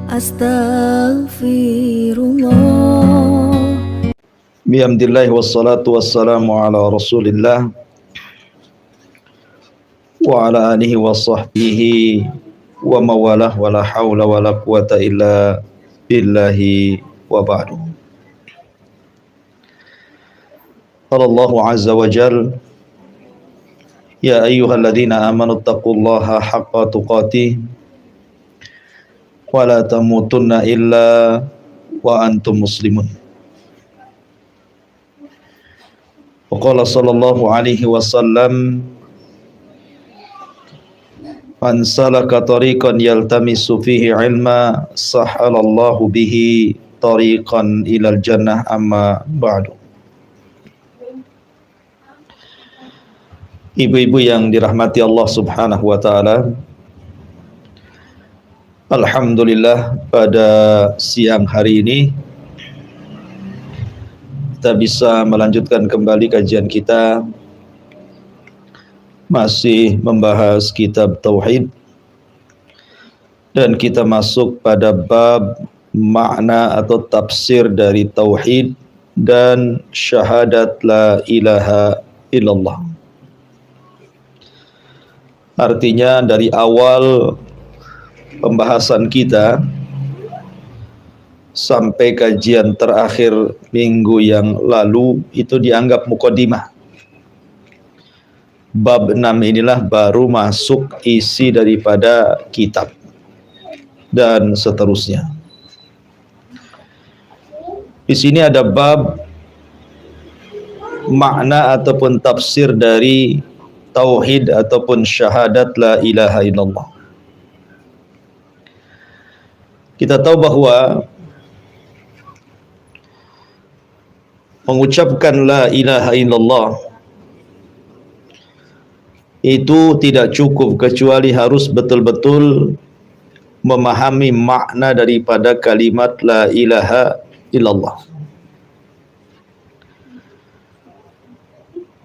Astaghfirullah. Bihamdillah wassalatu wassalamu ala rasulillah wa ala alihi wa sahbihi wa mawalah wa la hawla wa la quwata illa billahi wa ba'du. Allah azza wa jal, ya ayyuhalladzina amanu taqullaha haqqa tuqatih wa la tamutunna illa wa antum muslimun. Wa qala sallallahu alaihi wasallam, man salaka tariqan yaltamisu fihi ilma sahalallahu bihi tariqan ilal jannah, amma ba'du. Ibu-ibu yang dirahmati Allah subhanahu wa ta'ala, alhamdulillah pada siang hari ini kita bisa melanjutkan kembali kajian kita, masih membahas kitab Tauhid, dan kita masuk pada bab makna atau tafsir dari Tauhid dan syahadat la ilaha illallah. Artinya dari awal pembahasan kita sampai kajian terakhir minggu yang lalu itu dianggap muqaddimah. Bab 6 inilah baru masuk isi daripada kitab dan seterusnya. Di sini ada bab makna ataupun tafsir dari tauhid ataupun syahadat la ilaha illallah. Kita tahu bahwa mengucapkan la ilaha illallah itu tidak cukup, kecuali harus betul-betul memahami makna daripada kalimat la ilaha illallah.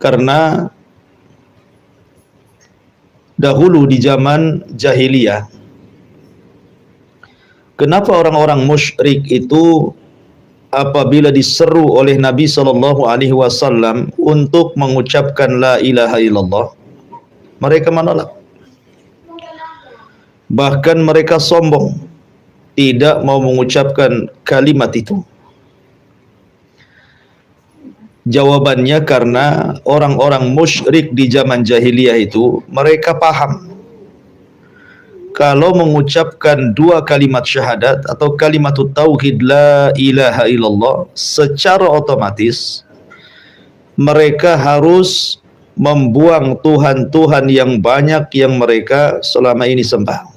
Karena dahulu di zaman jahiliyah, kenapa orang-orang musyrik itu apabila diseru oleh Nabi SAW untuk mengucapkan la ilaha illallah, mereka menolak. Bahkan mereka sombong, tidak mau mengucapkan kalimat itu. Jawabannya karena orang-orang musyrik di zaman jahiliyah itu, mereka paham kalau mengucapkan dua kalimat syahadat atau kalimat tauhid la ilaha illallah, secara otomatis mereka harus membuang Tuhan-Tuhan yang banyak yang mereka selama ini sembah.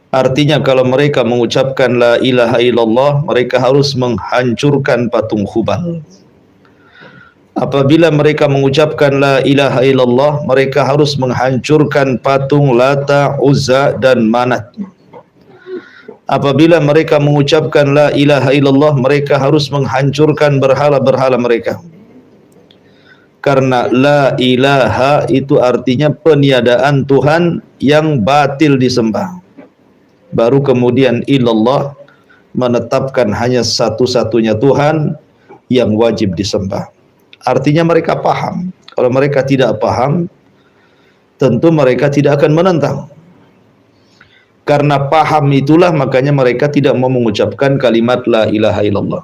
Artinya kalau mereka mengucapkan la ilaha illallah, mereka harus menghancurkan patung Hubal. Apabila mereka mengucapkan la ilaha illallah, mereka harus menghancurkan patung Lata, Uzza dan Manat. Apabila mereka mengucapkan la ilaha illallah, mereka harus menghancurkan berhala-berhala mereka. Karena la ilaha itu artinya peniadaan Tuhan yang batil disembah. Baru kemudian illallah menetapkan hanya satu-satunya Tuhan yang wajib disembah. Artinya mereka paham. Kalau mereka tidak paham, tentu mereka tidak akan menentang. Karena paham itulah makanya mereka tidak mau mengucapkan kalimat la ilaha illallah.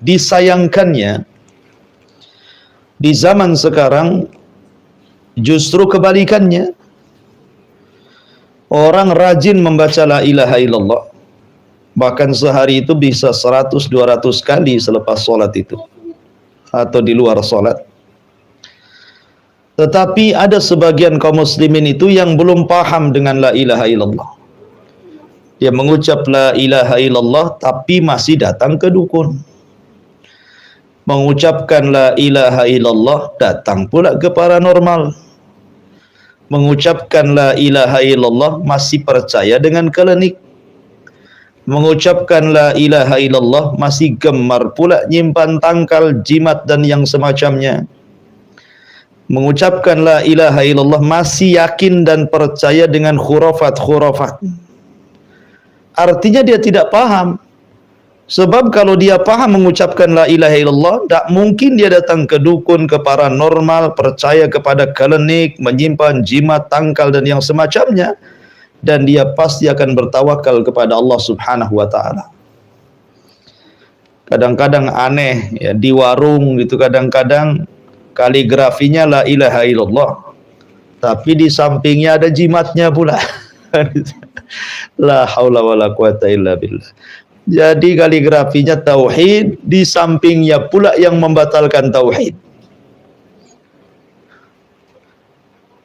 Disayangkannya, di zaman sekarang justru kebalikannya. Orang rajin membaca la ilaha illallah, bahkan sehari itu bisa 100-200 kali selepas sholat itu atau di luar sholat. Tetapi ada sebagian kaum muslimin itu yang belum paham dengan la ilaha illallah. Dia mengucap la ilaha illallah tapi masih datang ke dukun. Mengucapkan la ilaha illallah datang pula ke paranormal. Mengucapkan la ilaha illallah masih percaya dengan klinik. Mengucapkan la ilaha illallah masih gemar pula nyimpan tangkal, jimat dan yang semacamnya. Mengucapkan la ilaha illallah masih yakin dan percaya dengan khurafat-khurafat. artinya dia tidak paham. Sebab kalau dia paham mengucapkan la ilaha illallah, tak mungkin dia datang ke dukun, ke paranormal, percaya kepada kelenik, menyimpan jimat, tangkal dan yang semacamnya, dan dia pasti akan bertawakal kepada Allah Subhanahu wa taala. Kadang-kadang aneh ya, di warung gitu kadang-kadang kaligrafinya la ilaha illallah, tapi di sampingnya ada jimatnya pula. La haula wala quwata illa billah. Jadi kaligrafinya tauhid, di sampingnya pula yang membatalkan tauhid.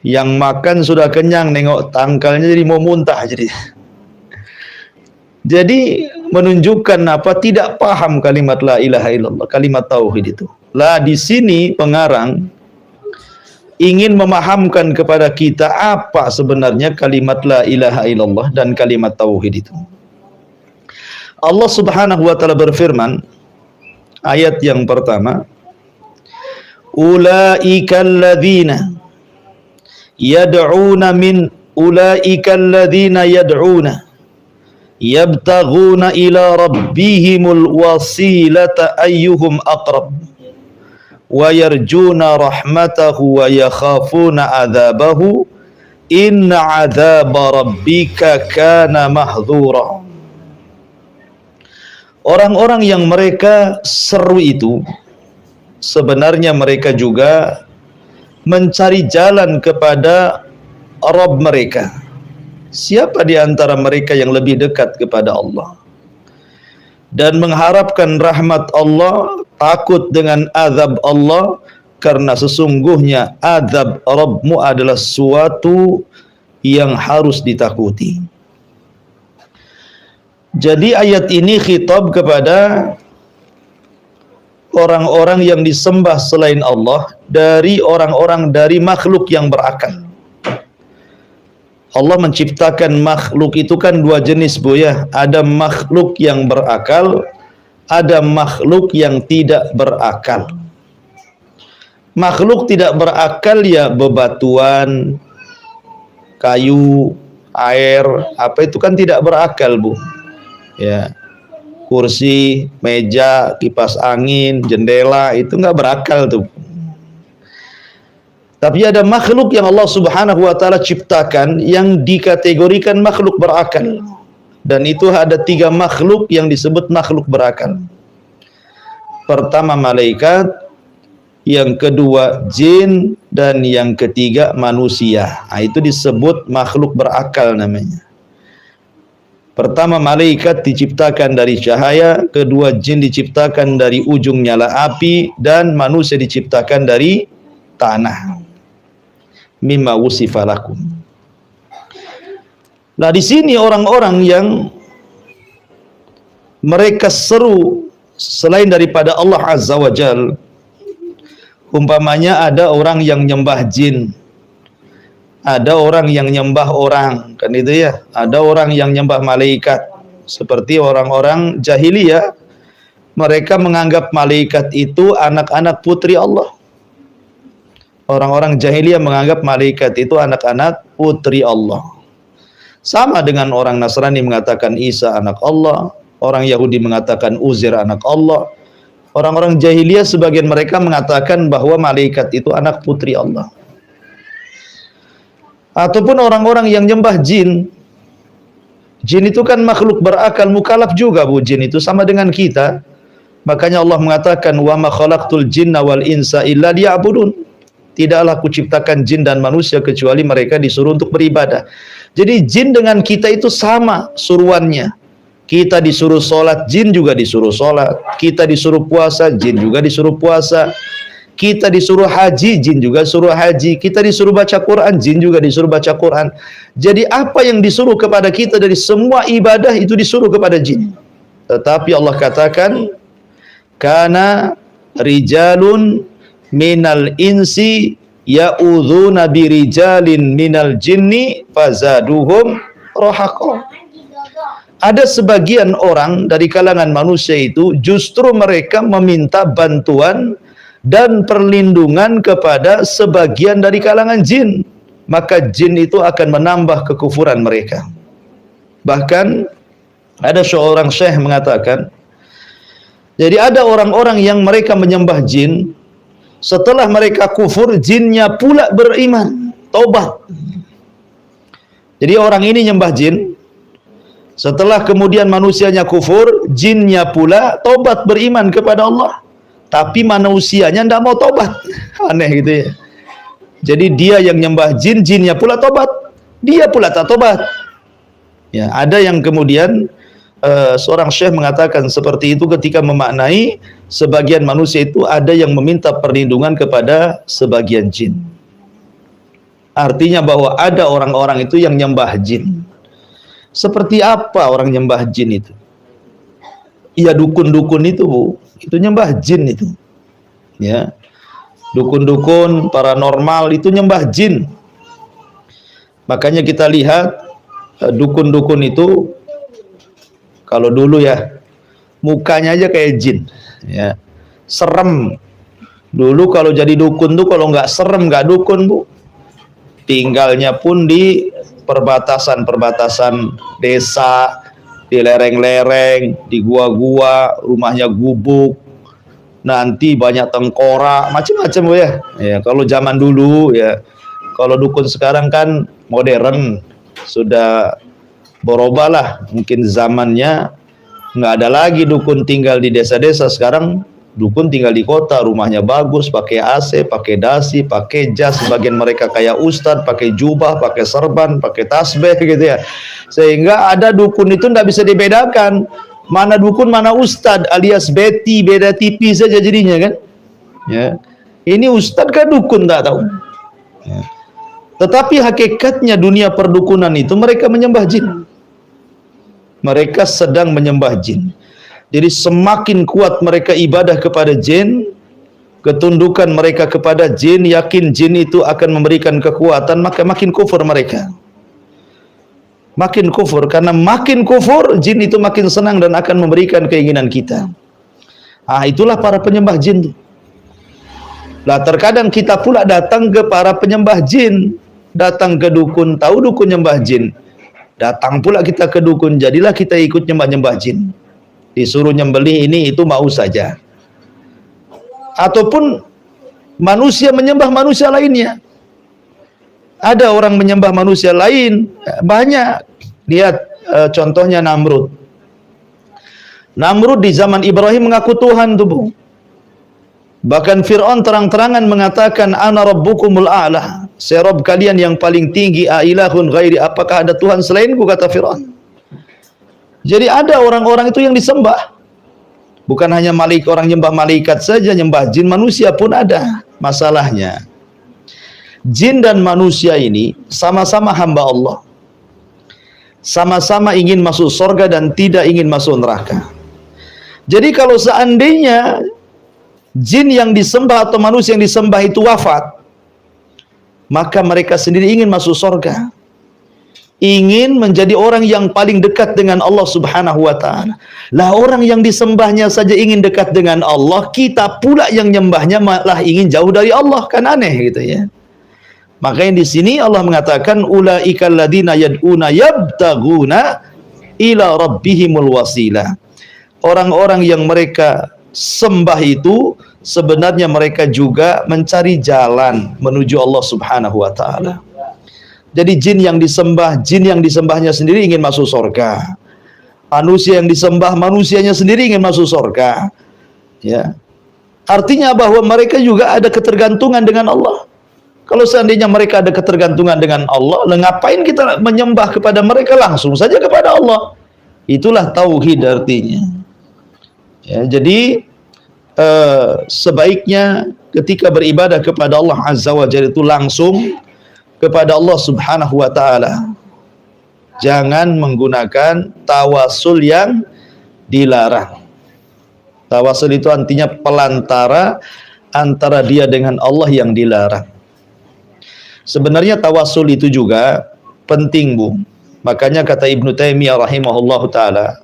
Yang makan sudah kenyang, nengok tangkalnya jadi mau muntah jadi. Jadi menunjukkan apa? Tidak paham kalimat la ilaha illallah, kalimat tauhid itu. Lah di sini pengarang ingin memahamkan kepada kita apa sebenarnya kalimat la ilaha illallah dan kalimat tauhid itu. Allah Subhanahu wa taala berfirman, ayat yang pertama, ulaikal ladzina yad'una min ulaikal ladzina yad'una yabtaghuna ila rabbihimul wasilata ayyuhum aqrab wa yarjuna rahmatahu wa yakhafuna adzabahu inna adzaba rabbika kana mahdhura. Orang-orang yang mereka seru itu sebenarnya mereka juga mencari jalan kepada Rabb mereka. Siapa di antara mereka yang lebih dekat kepada Allah dan mengharapkan rahmat Allah, takut dengan azab Allah, karena sesungguhnya azab Rabbmu adalah suatu yang harus ditakuti. Jadi ayat ini khitab kepada orang-orang yang disembah selain Allah dari orang-orang dari makhluk yang berakal. Allah menciptakan makhluk itu kan dua jenis, Bu ya. Ada makhluk yang berakal, ada makhluk yang tidak berakal. Makhluk tidak berakal ya bebatuan, kayu, air, apa itu kan tidak berakal, Bu. Ya, kursi, meja, kipas angin, jendela itu nggak berakal tuh. Tapi ada makhluk yang Allah Subhanahu wa taala ciptakan yang dikategorikan makhluk berakal. Dan itu ada 3 makhluk yang disebut makhluk berakal. Pertama malaikat, yang kedua jin, dan yang ketiga manusia. Nah, itu disebut makhluk berakal namanya. Pertama malaikat diciptakan dari cahaya, kedua jin diciptakan dari ujung nyala api, dan manusia diciptakan dari tanah. Mimma wusifa lakum. Nah, di sini orang-orang yang mereka seru selain daripada Allah Azza wa Jal, umpamanya ada orang yang nyembah jin, ada orang yang nyembah orang, kan itu ya. Ada orang yang nyembah malaikat. Seperti orang-orang jahiliyah, mereka menganggap malaikat itu anak-anak putri Allah. Orang-orang jahiliyah menganggap malaikat itu anak-anak putri Allah. Sama dengan orang Nasrani mengatakan Isa anak Allah, orang Yahudi mengatakan Uzair anak Allah. Orang-orang jahiliyah sebagian mereka mengatakan bahwa malaikat itu anak putri Allah. Ataupun orang-orang yang nyembah jin. Jin itu kan makhluk berakal, mukallaf juga, Bu. Jin itu sama dengan kita. Makanya Allah mengatakan wa ma khalaqtul jinna wal insa illa liya'budun. Tidaklah kuciptakan jin dan manusia kecuali mereka disuruh untuk beribadah. Jadi jin dengan kita itu sama suruhannya. Kita disuruh sholat, jin juga disuruh sholat. Kita disuruh puasa, jin juga disuruh puasa. Kita disuruh haji, jin juga suruh haji. Kita disuruh baca Quran, jin juga disuruh baca Quran. Jadi apa yang disuruh kepada kita dari semua ibadah itu disuruh kepada jin. Tetapi Allah katakan, kana rijalun minal insi ya'udzuuna birijalin minal jinni fazaduhum rahaqa. Ada sebagian orang dari kalangan manusia itu justru mereka meminta bantuan dan perlindungan kepada sebagian dari kalangan jin, maka jin itu akan menambah kekufuran mereka. Bahkan Ada seorang syekh mengatakan, jadi ada orang-orang yang mereka menyembah jin, setelah mereka kufur, jinnya pula beriman, taubat. Jadi orang ini nyembah jin, setelah kemudian manusianya kufur, jinnya pula taubat beriman kepada Allah. Tapi manusianya tidak mau taubat. Aneh gitu ya. Jadi dia yang nyembah jin, jinnya pula taubat, dia pula tak taubat. Ya, ada yang kemudian seorang syekh mengatakan seperti itu ketika memaknai sebagian manusia itu ada yang meminta perlindungan kepada sebagian jin. Artinya bahwa ada orang-orang itu yang nyembah jin. Seperti apa orang nyembah jin itu? Ya dukun-dukun itu, Bu. Itu nyembah jin itu. Ya. Dukun-dukun paranormal itu nyembah jin. Makanya kita lihat dukun-dukun itu kalau dulu ya mukanya aja kayak jin, ya serem. Dulu kalau jadi dukun tuh kalau nggak serem nggak dukun, Bu. Tinggalnya pun di perbatasan desa, di lereng-lereng, di gua-gua, rumahnya gubuk, nanti banyak tengkorak, macam-macam ya. Ya kalau zaman dulu ya, kalau dukun sekarang kan modern, sudah berubah lah, mungkin zamannya nggak ada lagi dukun tinggal di desa-desa. Sekarang dukun tinggal di kota, rumahnya bagus, pakai AC, pakai dasi, pakai jas, sebagian mereka kayak ustadz, pakai jubah, pakai serban, pakai tasbih gitu ya. Sehingga ada dukun itu nggak bisa dibedakan mana dukun mana ustadz, alias Betty, beda tipis saja jadinya kan. Ya, ini ustadz kan dukun tak tahu. Ya. Tetapi hakikatnya dunia perdukunan itu mereka menyembah jin. Mereka sedang menyembah jin. Jadi semakin kuat mereka ibadah kepada jin, ketundukan mereka kepada jin, yakin jin itu akan memberikan kekuatan, maka makin kufur mereka. Makin kufur, karena makin kufur jin itu makin senang dan akan memberikan keinginan kita. Ah, itulah para penyembah jin. Lah terkadang kita pula datang ke para penyembah jin, datang ke dukun, tahu dukun nyembah jin. Datang pula kita ke dukun, jadilah kita ikut nyembah-nyembah jin. Disuruh nyembelih ini itu mau saja. Ataupun manusia menyembah manusia lainnya. Ada orang menyembah manusia lain, banyak. Lihat contohnya Namrud. Namrud di zaman Ibrahim mengaku Tuhan tuh, Bu. Bahkan Fir'aun terang-terangan mengatakan ana rabbukumul a'la. Saya Rabb kalian yang paling tinggi, ailahun ghairi, apakah ada Tuhan selainku, kata Fir'aun. Jadi ada orang-orang itu yang disembah. Bukan hanya orang nyembah malaikat saja, nyembah jin, manusia pun ada. Masalahnya jin dan manusia ini sama-sama hamba Allah. Sama-sama ingin masuk surga dan tidak ingin masuk neraka. Jadi kalau seandainya jin yang disembah atau manusia yang disembah itu wafat, maka mereka sendiri ingin masuk surga, ingin menjadi orang yang paling dekat dengan Allah Subhanahu wa ta'ala. Lah orang yang disembahnya saja ingin dekat dengan Allah, kita pula yang nyembahnya malah ingin jauh dari Allah, kan aneh gitu ya. Makanya di sini Allah mengatakan ulaikal ladzina yad'una yabtaguna ila rabbihimul wasilah. Orang-orang yang mereka sembah itu sebenarnya mereka juga mencari jalan menuju Allah Subhanahu wa ta'ala. Jadi jin yang disembahnya sendiri ingin masuk surga. Manusia yang disembah, manusianya sendiri ingin masuk surga. Ya. Artinya bahwa mereka juga ada ketergantungan dengan Allah. Kalau seandainya mereka ada ketergantungan dengan Allah, ngapain kita menyembah kepada mereka, langsung saja kepada Allah. Itulah tauhid artinya. Ya, jadi sebaiknya ketika beribadah kepada Allah Azza wa Jalla itu langsung kepada Allah Subhanahu wa ta'ala. Jangan menggunakan tawasul yang dilarang. Tawasul itu artinya pelantara antara dia dengan Allah yang dilarang. Sebenarnya tawasul itu juga penting, Bu. Makanya kata Ibnu Taimiyah rahimahullahu ta'ala,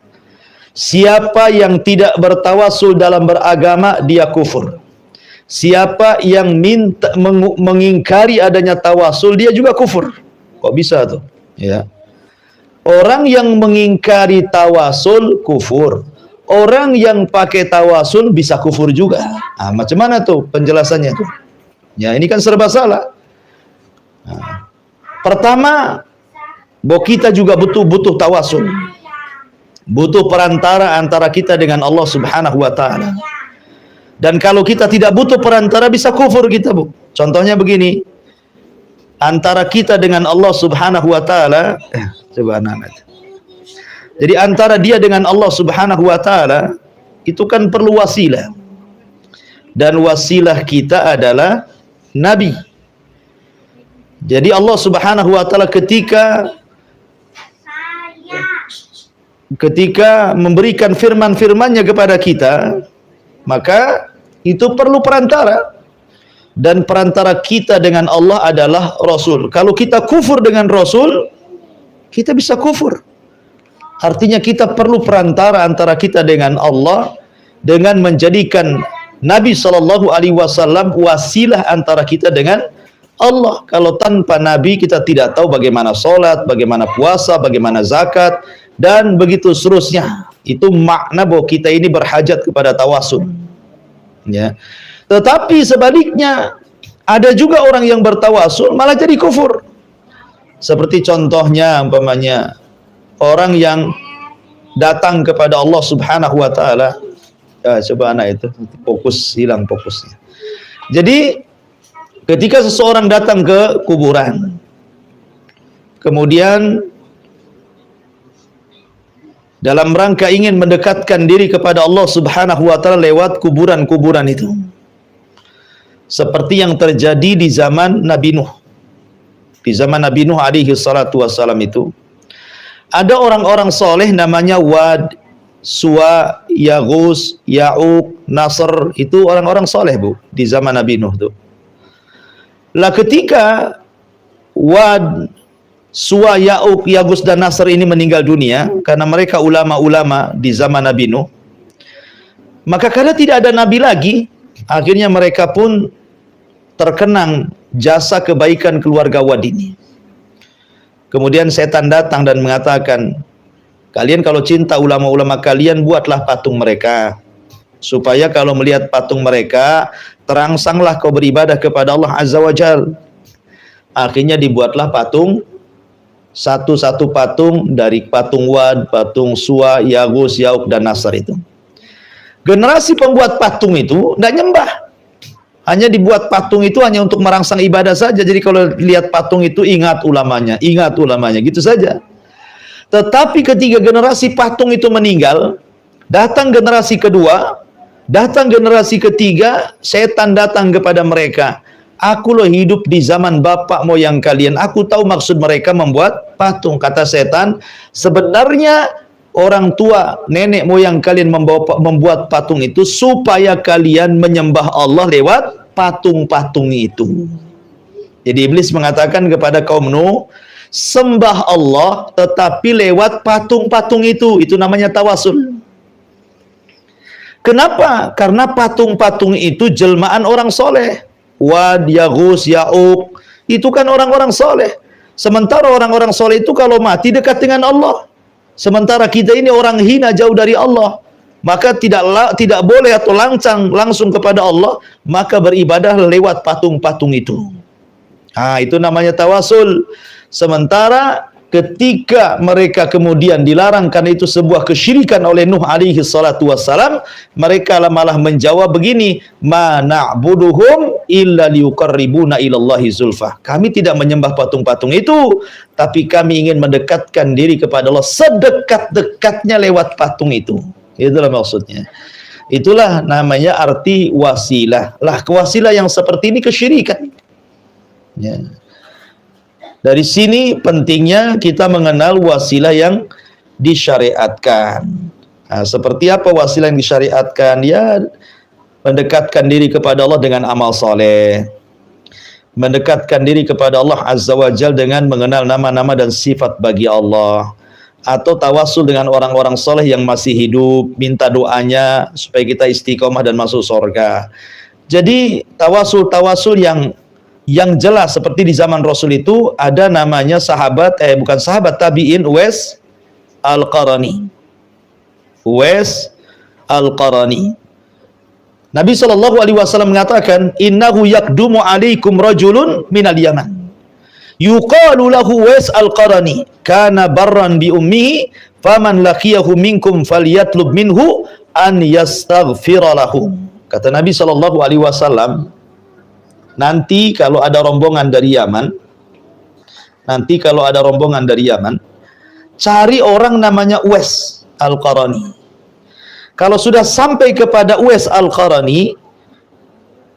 siapa yang tidak bertawasul dalam beragama, dia kufur. Siapa yang mengingkari adanya tawasul, dia juga kufur. Kok bisa tuh? Ya. Orang yang mengingkari tawasul kufur. Orang yang pakai tawasul bisa kufur juga. Nah, macam mana tuh penjelasannya tuh? Ya, ini kan serba salah. Nah, pertama, bahwa kita juga butuh tawasul. Butuh perantara antara kita dengan Allah Subhanahu wa taala. Dan kalau kita tidak butuh perantara bisa kufur kita, Bu. Contohnya begini. Antara kita dengan Allah Subhanahu wa taala, coba anak-anak. Jadi antara dia dengan Allah Subhanahu wa taala itu kan perlu wasilah. Dan wasilah kita adalah nabi. Jadi Allah Subhanahu wa taala ketika memberikan firman-firmannya kepada kita, maka itu perlu perantara. Dan perantara kita dengan Allah adalah Rasul. Kalau kita kufur dengan Rasul, kita bisa kufur. Artinya kita perlu perantara antara kita dengan Allah dengan menjadikan Nabi SAW wasilah antara kita dengan Allah. Kalau tanpa Nabi kita tidak tahu bagaimana sholat, bagaimana puasa, bagaimana zakat, dan begitu seterusnya. Itu makna bahwa kita ini berhajat kepada tawasul. Ya. Tetapi sebaliknya ada juga orang yang bertawasul malah jadi kufur. Seperti contohnya umpamanya orang yang datang kepada Allah Subhanahu wa taala. Ya, coba anak itu hilang fokusnya. Jadi ketika seseorang datang ke kuburan, kemudian dalam rangka ingin mendekatkan diri kepada Allah Subhanahu wa taala lewat kuburan-kuburan itu. Seperti yang terjadi di zaman Nabi Nuh. Di zaman Nabi Nuh alaihi salatu wassalam itu ada orang-orang soleh namanya Wad, Suwa, Yaghus, Ya'uq, Nasr. Itu orang-orang soleh, Bu, di zaman Nabi Nuh tuh. Lah ketika Wad, Suwa, Ya'uq, Yaghus dan Nasr ini meninggal dunia karena mereka ulama-ulama di zaman Nabi Nuh, maka karena tidak ada nabi lagi, akhirnya mereka pun terkenang jasa kebaikan keluarga Wad ini. Kemudian setan datang dan mengatakan, kalian kalau cinta ulama-ulama kalian, buatlah patung mereka. Supaya kalau melihat patung mereka, terangsanglah kau beribadah kepada Allah Azza wa Jal. Akhirnya dibuatlah patung, satu-satu patung dari patung Wad, patung Suwa, Yaghus, Ya'uq, dan Nasr itu. Generasi pembuat patung itu tidak nyembah. Hanya dibuat patung itu hanya untuk merangsang ibadah saja. Jadi kalau lihat patung itu ingat ulamanya gitu saja. Tetapi ketika generasi patung itu meninggal, datang generasi kedua, datang generasi ketiga, setan datang kepada mereka. Aku loh hidup di zaman bapak moyang kalian. Aku tahu maksud mereka membuat patung. Kata setan, sebenarnya orang tua nenek moyang kalian membuat patung itu supaya kalian menyembah Allah lewat patung-patung itu. Jadi iblis mengatakan kepada kaum Nuh, sembah Allah tetapi lewat patung-patung itu namanya tawasul. Kenapa? Karena patung-patung itu jelmaan orang soleh. Wad, Yaghus, Ya'uq, itu kan orang-orang soleh. Sementara orang-orang soleh itu kalau mati dekat dengan Allah. Sementara kita ini orang hina jauh dari Allah. Maka tidak boleh atau langsung kepada Allah, maka beribadah lewat patung-patung itu. Nah, itu namanya tawasul. Sementara ketika mereka kemudian dilarang karena itu sebuah kesyirikan oleh Nuh alaihi salatu wassalam, mereka malah menjawab begini, ma na'buduhum illa liyuqarribuna ilallahi zulfah. Kami tidak menyembah patung-patung itu, tapi kami ingin mendekatkan diri kepada Allah sedekat-dekatnya lewat patung itu. Itulah maksudnya. Itulah namanya arti wasilah. Lah, wasilah yang seperti ini kesyirikan. Ya. Dari sini pentingnya kita mengenal wasilah yang disyariatkan. Nah, seperti apa wasilah yang disyariatkan? Ya, mendekatkan diri kepada Allah dengan amal soleh. Mendekatkan diri kepada Allah Azza wa Jal dengan mengenal nama-nama dan sifat bagi Allah. Atau tawasul dengan orang-orang soleh yang masih hidup, minta doanya supaya kita istiqomah dan masuk surga. Jadi tawasul yang yang jelas seperti di zaman Rasul itu ada namanya bukan sahabat tabi'in, Uwais Al-Qarani. Uwais Al-Qarani. Nabi SAW mengatakan, innahu yakdumu alaikum rajulun minal Yaman yuqalu lahu Uwais Al-Qarani kana barran bi ummihi faman laqiyahu minkum falyatlub minhu an yastaghfira lahu. Kata Nabi SAW, nanti kalau ada rombongan dari Yaman, cari orang namanya Uwais Al-Qarani. Kalau sudah sampai kepada Uwais Al-Qarani,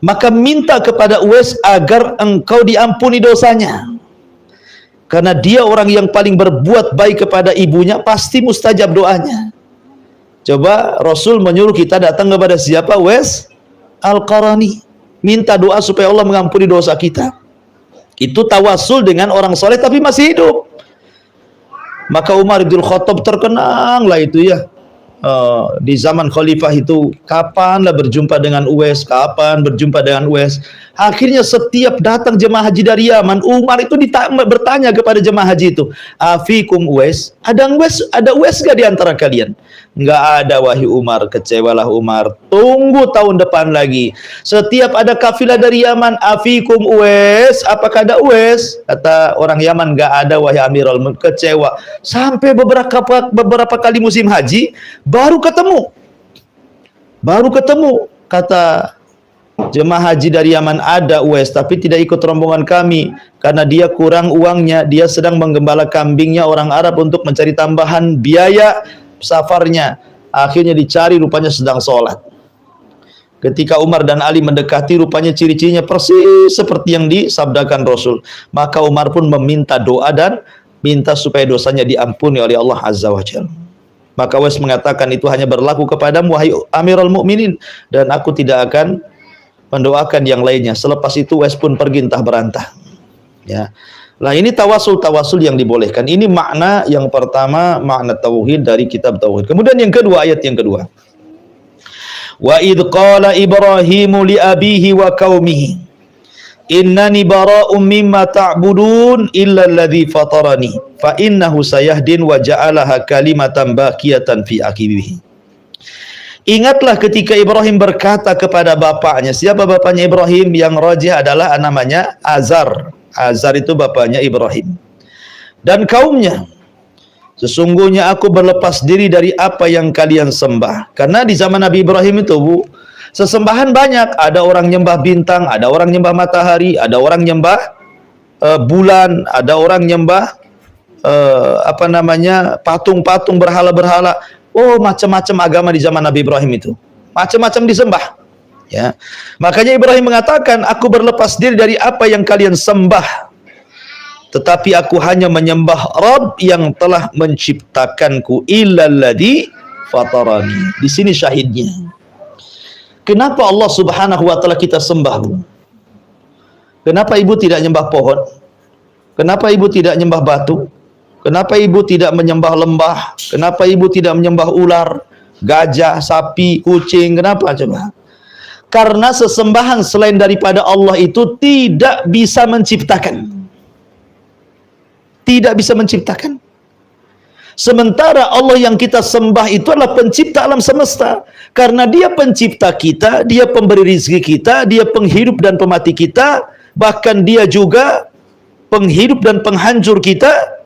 maka minta kepada Uwais agar engkau diampuni dosanya. Karena dia orang yang paling berbuat baik kepada ibunya, pasti mustajab doanya. Coba Rasul menyuruh kita datang kepada siapa? Uwais Al-Qarani. Minta doa supaya Allah mengampuni dosa kita. Itu tawasul dengan orang soleh tapi masih hidup. Maka Umar bin Khattab terkenang lah itu ya. Di zaman khalifah itu, kapanlah berjumpa dengan Uwais, akhirnya setiap datang jemaah haji dari Yaman, Umar itu bertanya kepada jemaah haji itu, afikum Uwais, ada Uwais gak di antara kalian? Nggak ada, wahai Umar. Kecewalah Umar. Tunggu tahun depan lagi, setiap ada kafilah dari Yaman, afikum Uwais, apakah ada Uwais? Kata orang Yaman, nggak ada, wahai Amirul Mukminin. Kecewa sampai beberapa kali musim haji baru ketemu. Kata jemaah haji dari Yaman, ada Uwais tapi tidak ikut rombongan kami karena dia kurang uangnya, dia sedang menggembala kambingnya orang Arab untuk mencari tambahan biaya safarnya. Akhirnya dicari, rupanya sedang sholat. Ketika Umar dan Ali mendekati, rupanya ciri-cirinya persis seperti yang disabdakan Rasul. Maka Umar pun meminta doa dan minta supaya dosanya diampuni oleh Allah Azza wa Jalla. Maka Uwais mengatakan, itu hanya berlaku kepadamu wahai Amirul Mukminin, dan aku tidak akan mendoakan yang lainnya. Selepas itu Uwais pun pergi entah berantah. Ya. Nah, ini tawasul yang dibolehkan. Ini makna yang pertama, makna tauhid dari kitab tauhid. Kemudian yang kedua, ayat yang kedua. Wa idh qala Ibrahimu li abihi wa qaumihi innani bara'um mimma ta'budun illa alladhi fatarani fa innahu sayahdin wa ja'alaha kalimatan baqiyatan fi aqibihi. Ingatlah ketika Ibrahim berkata kepada bapaknya. Siapa bapaknya Ibrahim? Yang rajih adalah namanya Azar. Azar itu bapaknya Ibrahim. Dan kaumnya, sesungguhnya aku berlepas diri dari apa yang kalian sembah. Karena di zaman Nabi Ibrahim itu, sesembahan banyak. Ada orang nyembah bintang, ada orang nyembah matahari, ada orang nyembah bulan, ada orang nyembah patung-patung, berhala-berhala. Oh, macam-macam agama di zaman Nabi Ibrahim itu. Macam-macam disembah. Ya. Makanya Ibrahim mengatakan, aku berlepas diri dari apa yang kalian sembah, tetapi aku hanya menyembah Rabb yang telah menciptakanku, illalladzi fatarani. Di sini syahidnya. Kenapa Allah Subhanahu wa taala kita sembah? Kenapa ibu tidak nyembah pohon? Kenapa ibu tidak nyembah batu? Kenapa ibu tidak menyembah lembah? Kenapa ibu tidak menyembah ular, gajah, sapi, kucing? Kenapa coba? Karena sesembahan selain daripada Allah itu tidak bisa menciptakan. Tidak bisa menciptakan. Sementara Allah yang kita sembah itu adalah pencipta alam semesta. Karena dia pencipta kita, dia pemberi rizki kita, dia penghidup dan pemati kita, bahkan dia juga penghidup dan penghancur kita.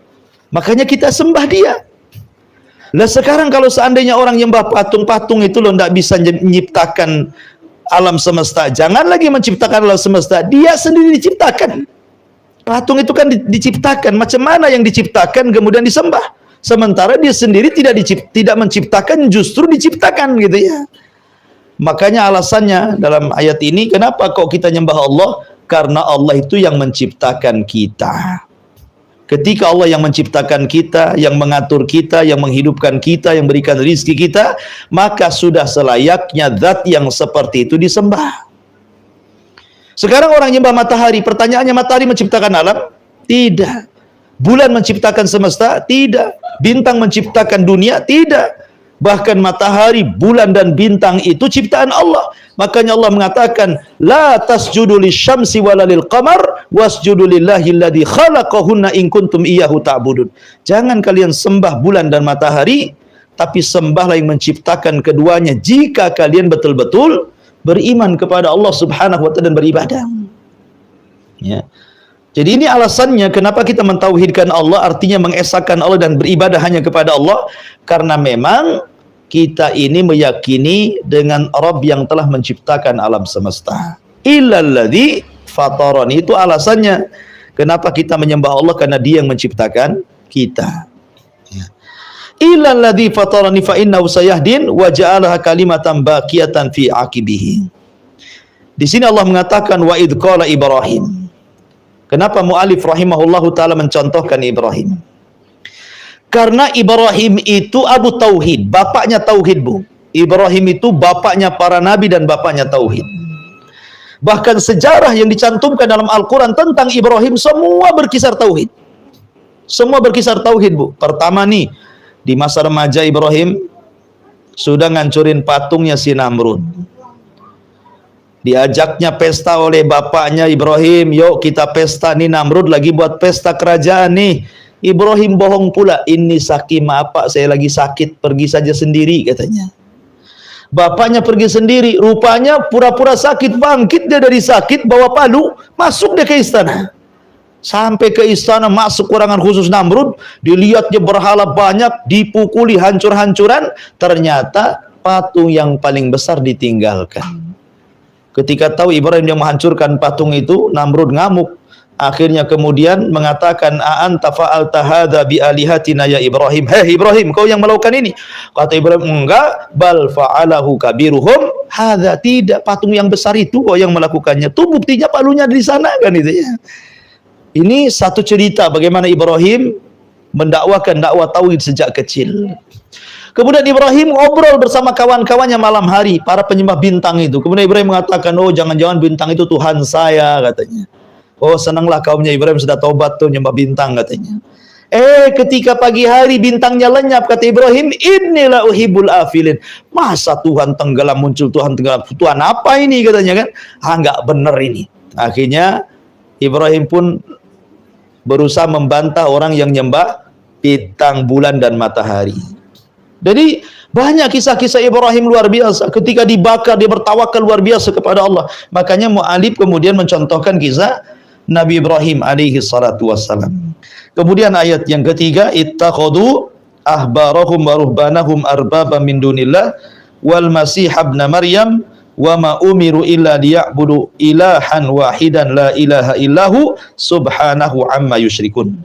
Makanya kita sembah dia. Nah sekarang kalau seandainya orang nyembah patung-patung itu loh tidak bisa menciptakan alam semesta, jangan lagi menciptakan alam semesta, dia sendiri diciptakan. Patung itu kan diciptakan, macam mana yang diciptakan kemudian disembah, sementara dia sendiri tidak menciptakan, justru diciptakan gitu ya. Makanya alasannya dalam ayat ini, kenapa kok kita nyembah Allah? Karena Allah itu yang menciptakan kita. Ketika Allah yang menciptakan kita, yang mengatur kita, yang menghidupkan kita, yang berikan rizki kita, maka sudah selayaknya zat yang seperti itu disembah. Sekarang orang nyembah matahari, pertanyaannya, matahari menciptakan alam? Tidak. Bulan menciptakan semesta? Tidak. Bintang menciptakan dunia? Tidak. Bahkan matahari, bulan dan bintang itu ciptaan Allah. Makanya Allah mengatakan, la tasjudu lisyamsi wala lil qamar wasjudu lillahi alladzi khalaqahunna in kuntum iyyahu ta'budun. Jangan kalian sembah bulan dan matahari, tapi sembahlah yang menciptakan keduanya jika kalian betul-betul beriman kepada Allah Subhanahu wa taala dan beribadah. Ya. Jadi ini alasannya kenapa kita mentauhidkan Allah, artinya mengesahkan Allah dan beribadah hanya kepada Allah, karena memang kita ini meyakini dengan Rabb yang telah menciptakan alam semesta. Illalladzi fatarani, itu alasannya kenapa kita menyembah Allah, karena Dia yang menciptakan kita. Ya. Illalladzi fatarani fa innahu sayahdin wa ja'alaha kalimatan baqiyatan fi aqibihi. Di sini Allah mengatakan wa id qala Ibrahim. Kenapa mu'alif rahimahullahu ta'ala mencontohkan Ibrahim? Karena Ibrahim itu Abu Tauhid, bapaknya Tauhid, Bu. Ibrahim itu bapaknya para nabi dan bapaknya Tauhid. Bahkan sejarah yang dicantumkan dalam Al-Quran tentang Ibrahim semua berkisar Tauhid. Semua berkisar Tauhid, Bu. Pertama nih, di masa remaja Ibrahim sudah ngancurin patungnya si Namrud. Diajaknya pesta oleh bapaknya Ibrahim, yuk kita pesta nih, Namrud lagi buat pesta kerajaan nih. Ibrahim bohong pula, ini sakim apa, saya lagi sakit, pergi saja sendiri katanya. Bapaknya pergi sendiri, rupanya pura-pura sakit, bangkit dia dari sakit, bawa palu, masuk dia ke istana. Sampai ke istana, masuk ruangan khusus Namrud, dilihatnya berhala banyak, dipukuli hancur-hancuran, ternyata patung yang paling besar ditinggalkan. Ketika tahu Ibrahim yang menghancurkan patung itu, Namrud ngamuk. Akhirnya kemudian mengatakan, a'anta fa'alta hadza bi alihatina ya Ibrahim. Hei Ibrahim, kau yang melakukan ini? Kata Ibrahim, enggak, bal fa'alahu kabiruhum hadza, tidak, patung yang besar itu kau yang melakukannya. Tuh buktinya palunya di sana kan itu ya. Ini satu cerita bagaimana Ibrahim mendakwakan dakwah tauhid sejak kecil. Kemudian Ibrahim ngobrol bersama kawan-kawannya malam hari, para penyembah bintang itu. Kemudian Ibrahim mengatakan, oh jangan-jangan bintang itu Tuhan saya katanya. Oh senanglah kaumnya Ibrahim sudah tobat tuh nyembah bintang katanya. Ketika pagi hari bintangnya lenyap, kata Ibrahim, inilah uhibul afilin. Masa Tuhan tenggelam, muncul Tuhan tenggelam, Tuhan apa ini katanya kan? Nggak bener ini. Akhirnya Ibrahim pun berusaha membantah orang yang nyembah bintang, bulan dan matahari. Jadi banyak kisah-kisah Ibrahim luar biasa. Ketika dibakar dia bertawakal luar biasa kepada Allah. Makanya mu'alif kemudian mencontohkan kisah Nabi Ibrahim alaihi salatu wassalam. Kemudian ayat yang ketiga, ittakhadhu ahbarahum wa ruhbanahum arbaba min dunillah wal masih ibn Maryam wa ma umiru illa liya'budu ilahan wahidan la ilaha illahu subhanahu amma yusyrikun.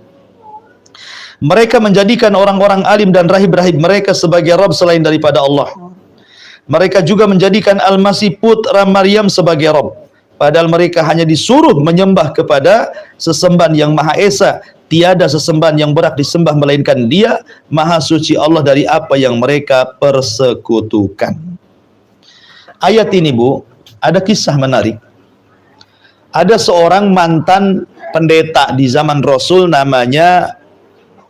Mereka menjadikan orang-orang alim dan rahib-rahib mereka sebagai Rabb selain daripada Allah. Mereka juga menjadikan Al-Masih putra Maryam sebagai Rabb. Padahal mereka hanya disuruh menyembah kepada sesembahan yang Maha Esa. Tiada sesembahan yang berhak disembah melainkan Dia, Maha Suci Allah dari apa yang mereka persekutukan. Ayat ini, Bu, ada kisah menarik. Ada seorang mantan pendeta di zaman Rasul namanya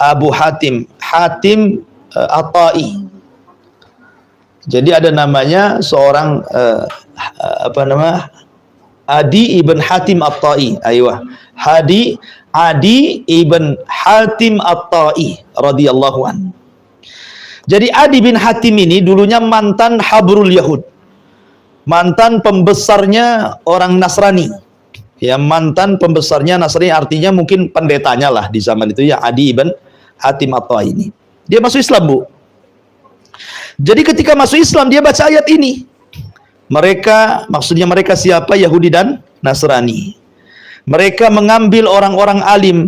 Abu Hatim At-Tai. Jadi ada namanya seorang Adi ibn Hatim At-Tai. Adi ibn Hatim At-Tai radhiyallahu an. Jadi Adi bin Hatim ini dulunya mantan habrul Yahud. Mantan pembesarnya orang Nasrani. Ya, mantan pembesarnya Nasrani, artinya mungkin pendetanya lah di zaman itu ya, Adi ibn Hatim At-Tai ini. Dia masuk Islam, Bu. Jadi ketika masuk Islam dia baca ayat ini. Mereka, maksudnya mereka siapa? Yahudi dan Nasrani. Mereka mengambil orang-orang alim,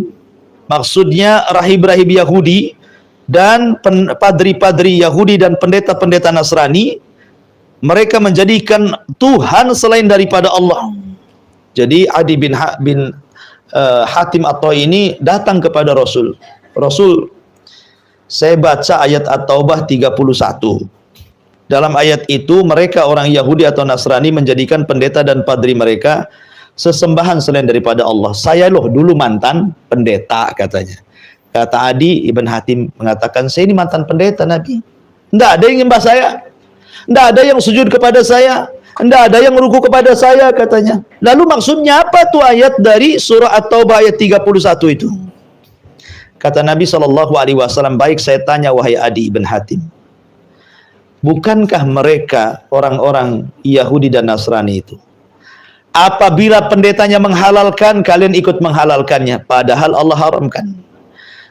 maksudnya rahib-rahib Yahudi dan padri-padri Yahudi dan pendeta-pendeta Nasrani. Mereka menjadikan Tuhan selain daripada Allah. Jadi Adi bin Hatim At-Tai ini datang kepada Rasul. Rasul, saya baca ayat At-Taubah 31. Dalam ayat itu mereka orang Yahudi atau Nasrani menjadikan pendeta dan padri mereka sesembahan selain daripada Allah. Saya loh dulu mantan pendeta katanya. Kata Adi ibn Hatim mengatakan, saya ini mantan pendeta Nabi. Tidak ada yang nyembah saya. Tidak ada yang sujud kepada saya. Tidak ada yang ruku kepada saya, katanya. Lalu maksudnya apa tuh ayat dari surah At-Taubah ayat 31 itu? Kata Nabi SAW, baik saya tanya wahai Adi ibn Hatim, bukankah mereka orang-orang Yahudi dan Nasrani itu, apabila pendetanya menghalalkan, kalian ikut menghalalkannya, padahal Allah haramkan.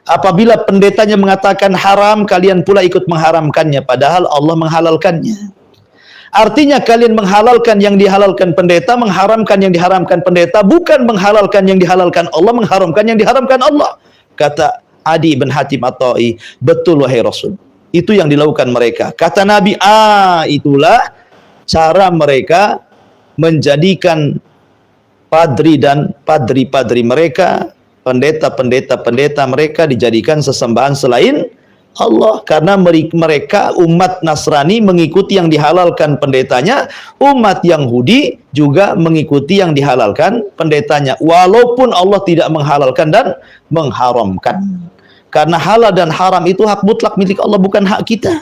Apabila pendetanya mengatakan haram, kalian pula ikut mengharamkannya, padahal Allah menghalalkannya. Artinya kalian menghalalkan yang dihalalkan pendeta, mengharamkan yang diharamkan pendeta, bukan menghalalkan yang dihalalkan Allah, mengharamkan yang diharamkan Allah. Kata Adi bin Hatim At-Tai, betul wahai Rasul, itu yang dilakukan mereka. Kata Nabi, itulah cara mereka menjadikan padri dan padri-padri mereka, pendeta mereka dijadikan sesembahan selain Allah, karena mereka umat Nasrani mengikuti yang dihalalkan pendetanya, umat Yahudi juga mengikuti yang dihalalkan pendetanya, walaupun Allah tidak menghalalkan dan mengharamkan. Karena halal dan haram itu hak mutlak milik Allah, bukan hak kita.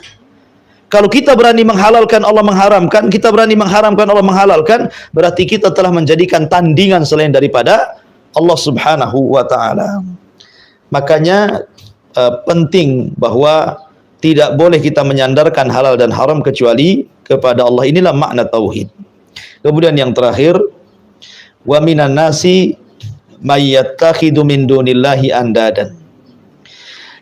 Kalau kita berani menghalalkan, Allah mengharamkan, kita berani mengharamkan, Allah menghalalkan, berarti kita telah menjadikan tandingan selain daripada Allah Subhanahu wa ta'ala. Makanya penting bahwa tidak boleh kita menyandarkan halal dan haram kecuali kepada Allah. Inilah makna tauhid. Kemudian yang terakhir, wa minan nasi may yattakhidhu min dunillahi andadan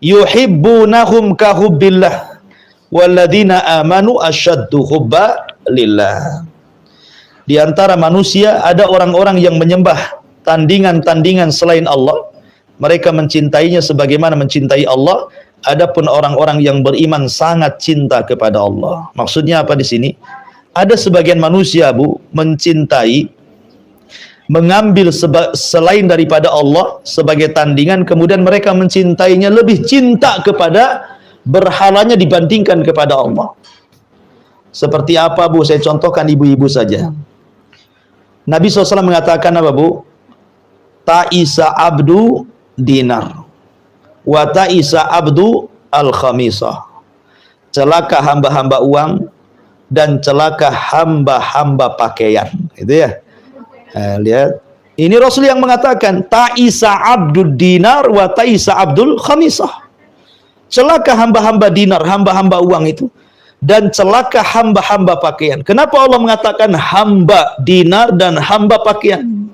yuhibbunahum ka hubbillah walladzina amanu asyaddu hubba lillah. Di antara manusia ada orang-orang yang menyembah tandingan-tandingan selain Allah. Mereka mencintainya sebagaimana mencintai Allah. Adapun orang-orang yang beriman sangat cinta kepada Allah. Maksudnya apa di sini? Ada sebagian manusia, Bu, mencintai, mengambil selain daripada Allah sebagai tandingan, kemudian mereka mencintainya, lebih cinta kepada berhalanya dibandingkan kepada Allah. Seperti apa, Bu? Saya contohkan ibu-ibu saja. Nabi SAW mengatakan apa, Bu? Ta'isa abdu dinar wa ta'isa abdu al-khamisah. Celaka hamba-hamba uang dan celaka hamba-hamba pakaian. Itu ya. Lihat. Ini Rasul yang mengatakan ta'isa abdud dinar wa ta'isa abdul khamisah. Celaka hamba-hamba dinar, hamba-hamba uang itu, dan celaka hamba-hamba pakaian. Kenapa Allah mengatakan hamba dinar dan hamba pakaian?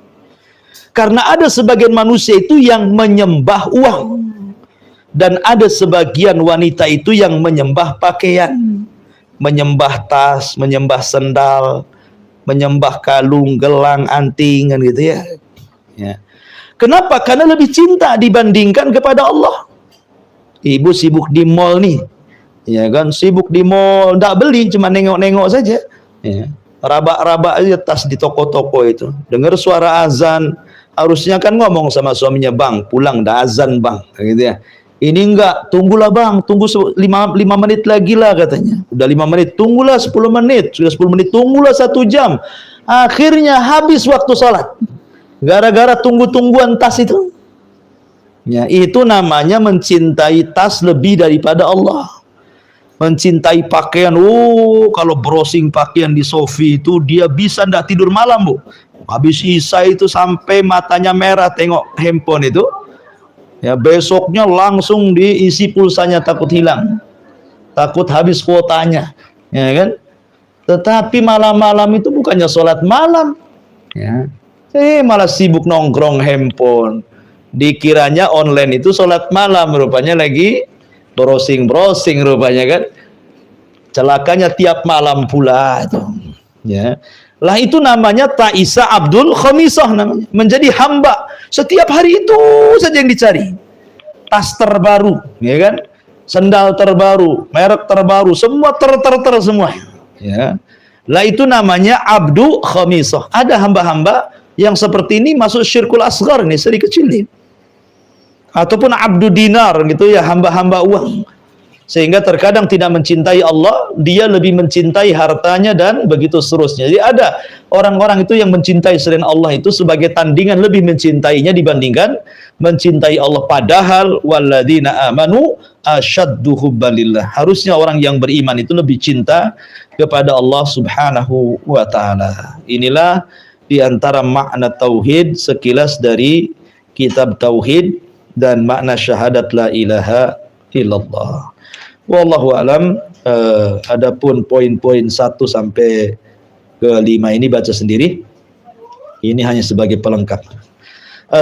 Karena ada sebagian manusia itu yang menyembah uang, dan ada sebagian wanita itu yang menyembah pakaian, menyembah tas, menyembah sendal, menyembah kalung, gelang, anting, kan gitu ya. Kenapa? Karena lebih cinta dibandingkan kepada Allah. Ibu sibuk di mall nih, ya kan, sibuk di mall, tidak beli, cuma nengok-nengok saja, rabak-rabak aja tas di toko-toko itu, dengar suara azan. Harusnya kan ngomong sama suaminya, bang, pulang dah azan bang, gitu ya. Ini enggak, tunggulah bang, tunggu 5 menit lagi lah katanya. Udah 5 menit, tunggulah 10 menit, sudah 10 menit, tunggulah 1 jam. Akhirnya habis waktu sholat, gara-gara tunggu-tungguan tas itu. Ya, itu namanya mencintai tas lebih daripada Allah. Mencintai pakaian, kalau browsing pakaian di Sofi itu dia bisa ndak tidur malam, Bu. Habis Isya itu sampai matanya merah tengok handphone itu. Ya, besoknya langsung diisi pulsanya, takut hilang, takut habis kuotanya, ya kan? Tetapi malam-malam itu bukannya sholat malam, ya, malah sibuk nongkrong handphone. Dikiranya online itu sholat malam, rupanya lagi browsing rupanya kan. Celakanya tiap malam pula itu, ya. Lah itu namanya ta'isa abdul khamisah, namanya menjadi hamba. Setiap hari itu saja yang dicari. Tas terbaru, ya kan? Sendal terbaru, merek terbaru, semua ter semua, ya. Lah itu namanya abdu khamisah. Ada hamba-hamba yang seperti ini masuk syirkul asghar, ini seri kecil nih. Ataupun abdu dinar gitu ya, hamba-hamba uang. Sehingga terkadang tidak mencintai Allah, dia lebih mencintai hartanya dan begitu seterusnya. Jadi ada orang-orang itu yang mencintai selain Allah itu sebagai tandingan lebih mencintainya dibandingkan mencintai Allah. Padahal walladzina amanu asyaddu hubbalillah. Harusnya orang yang beriman itu lebih cinta kepada Allah Subhanahu wa taala. Inilah di antara makna tauhid sekilas dari kitab tauhid dan makna syahadat la ilaha illallah. Wallahu alam. Adapun poin-poin 1 sampai ke 5 ini baca sendiri. Ini hanya sebagai pelengkap.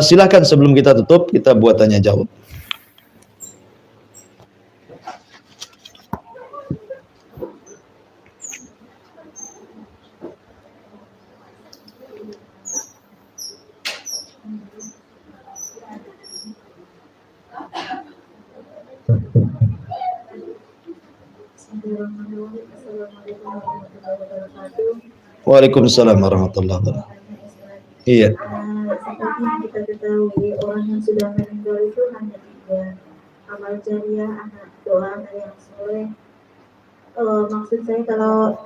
Silakan sebelum kita tutup kita buat tanya jawab. Waalaikumsalam warahmatullahi wabarakatuh. Iya. Seperti yang kita ketahui, orang yang sudah meninggal itu hanya 3, amal jariah, anak doa, anak yang soleh. Maksud saya kalau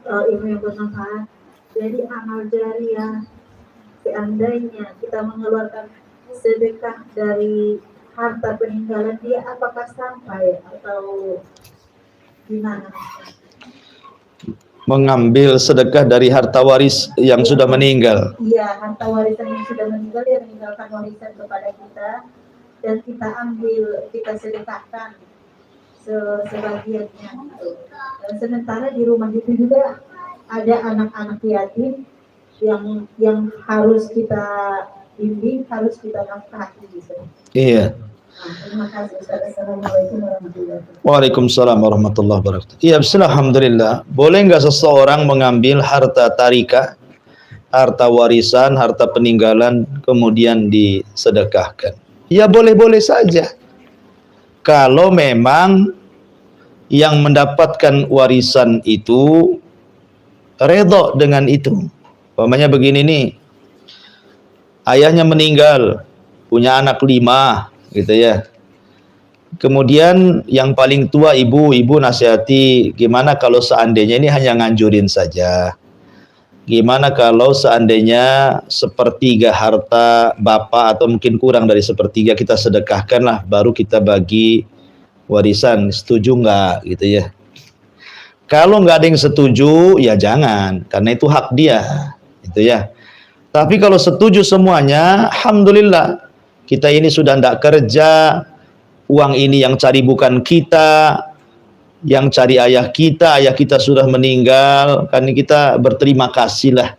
ilmu yang bermanfaat, jadi amal jariah, seandainya kita mengeluarkan sedekah dari harta peninggalan dia, apakah sampai atau gimana? Mengambil sedekah dari harta waris yang sudah meninggal. Iya, harta warisan yang sudah meninggal, dia meninggalkan warisan kepada kita dan kita ambil, kita sedekahkan sebagiannya. Dan sementara di rumah itu juga ada anak-anak yatim yang harus kita bimbing, harus kita nafkahi gitu. Iya. Terima kasih Ustaz. Assalamualaikum warahmatullahi wabarakatuh. Waalaikumsalam warahmatullahi wabarakatuh. Iya, alhamdulillah. Boleh nggak seseorang mengambil harta tarikah, harta warisan, harta peninggalan, kemudian disedekahkan? Ya boleh-boleh saja. Kalau memang yang mendapatkan warisan itu redha dengan itu. Umpamanya begini nih, ayahnya meninggal, punya anak 5, gitu ya. Kemudian yang paling tua ibu nasihati, gimana kalau seandainya ini hanya nganjurin saja. Gimana kalau seandainya sepertiga harta bapak atau mungkin kurang dari sepertiga kita sedekahkan lah, baru kita bagi warisan. Setuju nggak gitu ya? Kalau nggak ada yang setuju, ya jangan, karena itu hak dia, gitu ya. Tapi kalau setuju semuanya, alhamdulillah. Kita ini sudah tidak kerja, uang ini yang cari bukan kita, yang cari ayah kita sudah meninggal, kan kita berterima kasih lah,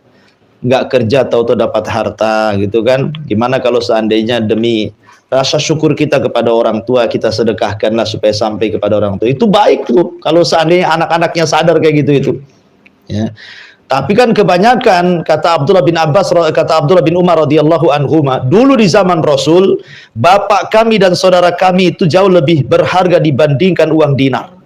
nggak kerja tahu-tahu dapat harta gitu kan. Gimana kalau seandainya demi rasa syukur kita kepada orang tua, kita sedekahkanlah supaya sampai kepada orang tua. Itu baik tuh, kalau seandainya anak-anaknya sadar kayak gitu itu. Ya. Tapi kan kebanyakan, kata Abdullah bin Umar radhiyallahu anhuma, dulu di zaman Rasul, bapak kami dan saudara kami itu jauh lebih berharga dibandingkan uang dinar.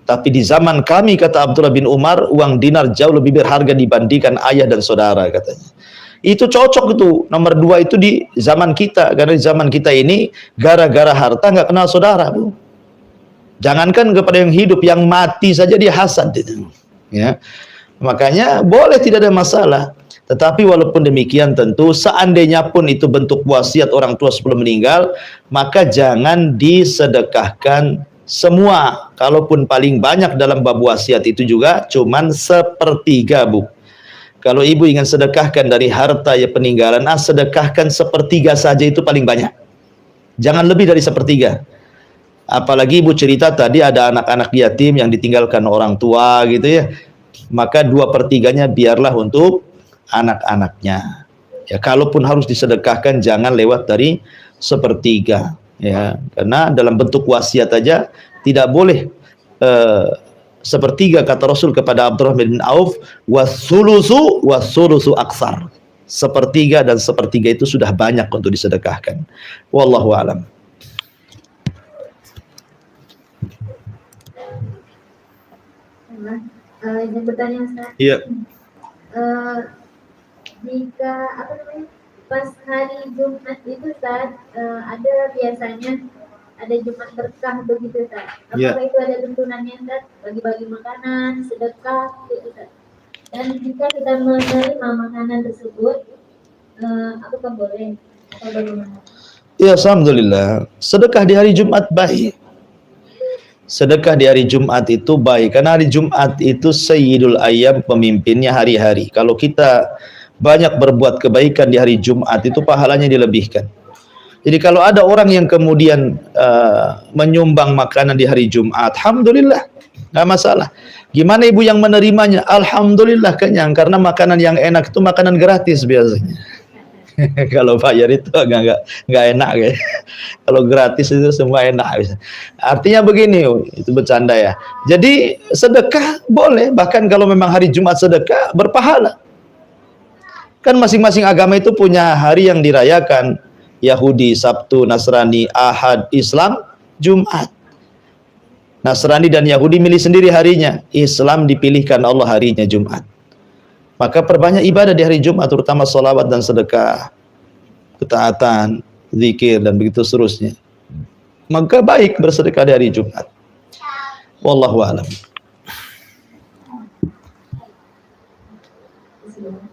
Tapi di zaman kami, kata Abdullah bin Umar, uang dinar jauh lebih berharga dibandingkan ayah dan saudara, katanya. Itu cocok itu, nomor 2 itu di zaman kita, karena di zaman kita ini gara-gara harta nggak kenal saudara, Bu. Jangankan kepada yang hidup, yang mati saja dia hasad itu. Ya. Makanya boleh, tidak ada masalah. Tetapi walaupun demikian tentu seandainya pun itu bentuk wasiat orang tua sebelum meninggal, maka jangan disedekahkan semua. Kalaupun paling banyak dalam bab wasiat itu juga cuman 1/3, Bu. Kalau ibu ingin sedekahkan dari harta ya peninggalan, sedekahkan 1/3 saja, itu paling banyak. Jangan lebih dari 1/3. Apalagi ibu cerita tadi ada anak-anak yatim yang ditinggalkan orang tua gitu ya. Maka 2/3-nya biarlah untuk anak-anaknya. Ya, kalaupun harus disedekahkan jangan lewat dari 1/3, ya. Karena dalam bentuk wasiat aja tidak boleh 1/3, kata Rasul kepada Abdurrahman bin Auf, wasulusu aksar. 1/3 dan 1/3 itu sudah banyak untuk disedekahkan. Wallahu a'lam. Yang bertanya Ustaz. Iya. Jika pas hari Jumat itu Ustaz, ada biasanya ada Jumat berkah begitu Ustaz. Ya. Apakah itu ada tuntunannya Ustaz? Bagi-bagi makanan, sedekah gitu Ustaz. Dan jika kita menerima makanan tersebut, apakah boleh atau bagaimana? Ya, alhamdulillah. Sedekah di hari Jumat baik. Sedekah di hari Jumat itu baik, karena hari Jumat itu sayyidul ayyam, pemimpinnya hari-hari. Kalau kita banyak berbuat kebaikan di hari Jumat itu pahalanya dilebihkan. Jadi kalau ada orang yang kemudian menyumbang makanan di hari Jumat, alhamdulillah, nggak masalah. Gimana ibu yang menerimanya? Alhamdulillah kenyang, karena makanan yang enak itu makanan gratis biasanya. Kalau bayar itu nggak enak ya. Kalau gratis itu semua enak. Artinya begini, itu bercanda ya. Jadi sedekah boleh, bahkan kalau memang hari Jumat sedekah berpahala. Kan masing-masing agama itu punya hari yang dirayakan. Yahudi Sabtu, Nasrani Ahad, Islam Jumat. Nasrani dan Yahudi milih sendiri harinya. Islam dipilihkan Allah harinya Jumat. Maka perbanyak ibadah di hari Jumat, terutama sholawat dan sedekah, ketaatan, zikir, dan begitu seterusnya. Maka baik bersedekah di hari Jumat. Wallahu a'lam.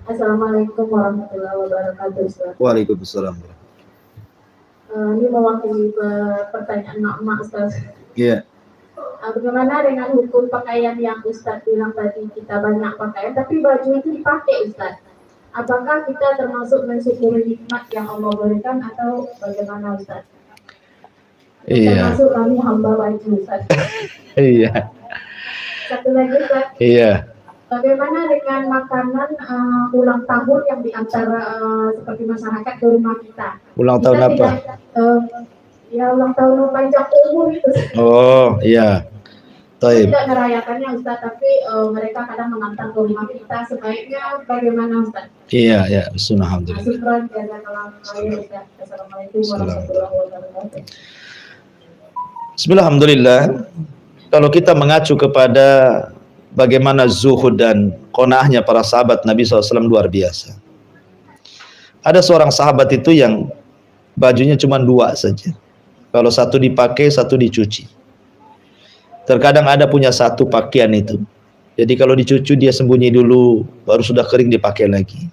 Assalamualaikum warahmatullahi wabarakatuh. Waalaikumsalam. Ini mewakili pertanyaan mak-mak Ustaz. Iya. Bagaimana dengan hukum pakaian yang Ustaz bilang tadi, kita banyak pakaian tapi baju itu dipakai Ustaz? Apakah kita termasuk mensyukuri nikmat yang Allah berikan atau bagaimana Ustaz? Iya. Termasuk kami hamba baju Ustaz. Iya. Satu lagi Ustaz. Iya. Bagaimana dengan makanan ulang tahun yang diantar seperti masyarakat ke rumah kita? Ulang tahun kita apa? Ya ulang tahun panjang umur itu. Oh, iya. Taib. Tidak merayakannya Ustaz, tapi mereka kadang mengantar ke rumah kita. Sebaiknya bagaimana Ustaz? Iya, ya, alhamdulillah. Syukran jazakallahu khairan Ustaz. Assalamualaikum warahmatullahi wabarakatuh. Bismillahirrahmanirrahim. Kalau kita mengacu kepada bagaimana zuhud dan qanaahnya para sahabat Nabi SAW luar biasa. Ada seorang sahabat itu yang bajunya cuma dua saja. Kalau satu dipakai, satu dicuci. Terkadang ada punya satu pakaian itu. Jadi kalau dicuci dia sembunyi dulu, baru sudah kering dipakai lagi.